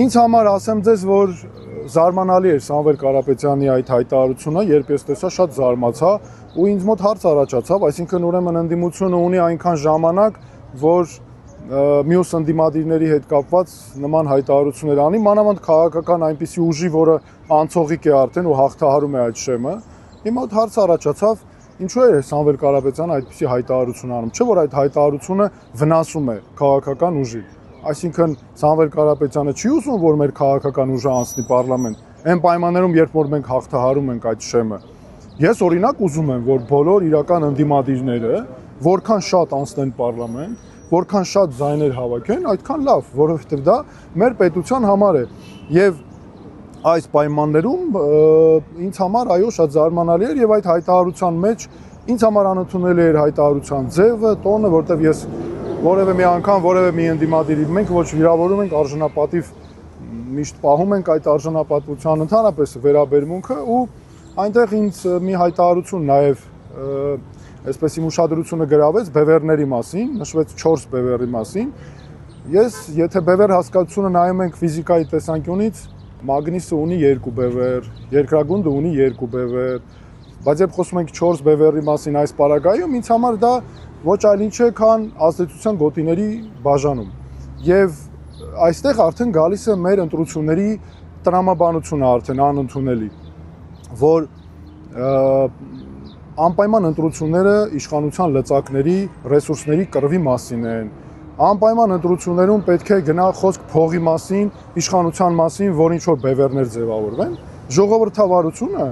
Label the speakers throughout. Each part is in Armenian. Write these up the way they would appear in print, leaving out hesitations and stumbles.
Speaker 1: Ինձ համար ասեմ ձեզ, որ զարմանալի էր Սամվել Կարապետյանի այդ հայտարարությունը, երբ ես տեսա, շատ զարմացա ու ինձ մոտ հարց առաջացավ, այսինքն ուրեմն ընդդիմությունը ունի այնքան ժամանակ, որ մյուս ընդդիմադիրների հետ կապված նման հայտարարություններ անի, մանավանդ քաղաքական այնպիսի ուժի, որը անցողիկ է արդեն ու հաղթահարում է այդ շեմը։ Իմ մոտ հարց առաջացավ, ինչու է Սամվել Կարապետյանը այդպիսի հայտարարություն անում, չէ՞ որ այդ հայտարարությունը վնասում է քաղաքական ուժին։ Այսինքն Սամվել Կարապետյանը չի ուզում, որ մեր քաղաքական ուժը անցնի պարլամենտ, այն պայմաններում, երբ որ մենք հաղթահարում ենք այդ շեմը։ Ես օրինակ ուզում եմ, որ բոլոր իրական ընդդիմադիրները որքան շատ անցնեն պարլամենտ, որքան շատ ձայներ հավաքեն, այդքան լավ, որովհետև դա մեր պետության համար է։ Եվ այս պայմաններում ինձ համար այո շատ զարմանալի էր եւ այդ հայտարարության մեջ ինձ համար անընդունելի էր հայտարարության ձևը, տոնը, որտեղ ես որևէ մի անգամ որևէ մի ընդդիմադիրի մենք ոչ վիրավորում ենք արժանապատիվ միշտ պահում ենք այդ արժանապատվության ընդհանրապես վերաբերմունքը ու այնտեղ ինձ մի հայտարարություն նաև այսպես իմ ուշադրությունը գրավեց բևեռների մասին, նշվեց 4 բևեռի մասին։ Ես եթե բևեռ հասկացությունը նայում ենք ֆիզիկայի տեսանկյունից, մագնիսը ունի 2 բևեռ, երկրագունդը ունի 2 բևեռ, բայց երբ խոսում ենք 4 բևեռի մասին այս պարագայում, ինձ համար դա ոչ այլ ինչ է, քան ազդեցության գոտիների բաժանում։ Եվ այստեղ արդեն գալիս է մեր ընտրությունների տրամաբանությունը արդեն անընդունելի, որ անպայման ընտրությունները իշխանության լծակների, ռեսուրսների կռվի մասին են։ Անպայման ընտրություններում պետք է գնա խոսք փողի մասին, իշխանության մասին, որ ինչ որ բևեռներ ձևավորվեն։ Ժողովրդավարությունը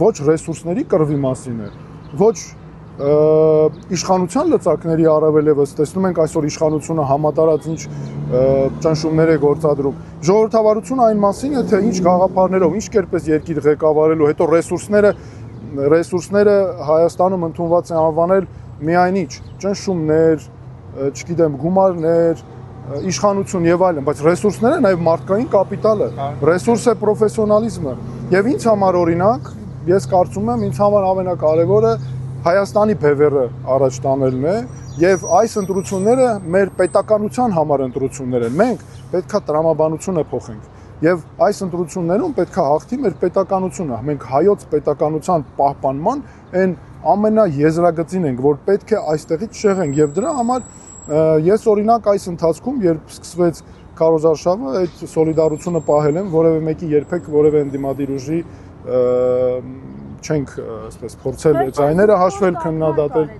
Speaker 1: ոչ ռեսուրսների կռվի մասին է, ոչ իշխանության լծակների առավել եւս տեսնում ենք այսօր իշխանությունը համատարած ինչ ճնշումներ է գործադրում։ Ժողովրդավարությունը այն մասին է, թե ինչ գաղափարներով, ինչ կերպես երկիր ղեկավարելու, հետո ռեսուրսները Հայաստանում ընդունված է անվանել միայն ինչ ճնշումներ, չգիտեմ, գումարներ, իշխանություն եւ այլն, բայց ռեսուրսները նաեւ մարդկային կապիտալ է, ռեսուրս է պրոֆեսիոնալիզմը։ Եվ ինձ համար օրինակ, ես կարծում եմ, ինձ համար ամենակարևորը Հայաստանի բևեռը առաջ տանելն է եւ այս ընտրությունները մեր պետականության համար ընտրություններ են։ Մենք պետքա տրամաբանությունը փոխենք եւ այս ընտրություններում պետքա հաղթի մեր պետականությունը։ Մենք հայոց պետականության պահպանման այն ամենաեզրագծին ենք, որ պետք է այստեղից շեղենք եւ դրա համար ես օրինակ այս ընթացքում, երբ սկսվեց քարոզարշավը, այդ սոլիդարությունը պահել եմ, որևէ մեկի երբեք որևէ ընդդիմադիր ուժի չենք այսպես փորձել ձայները հաշվել, քննադատել։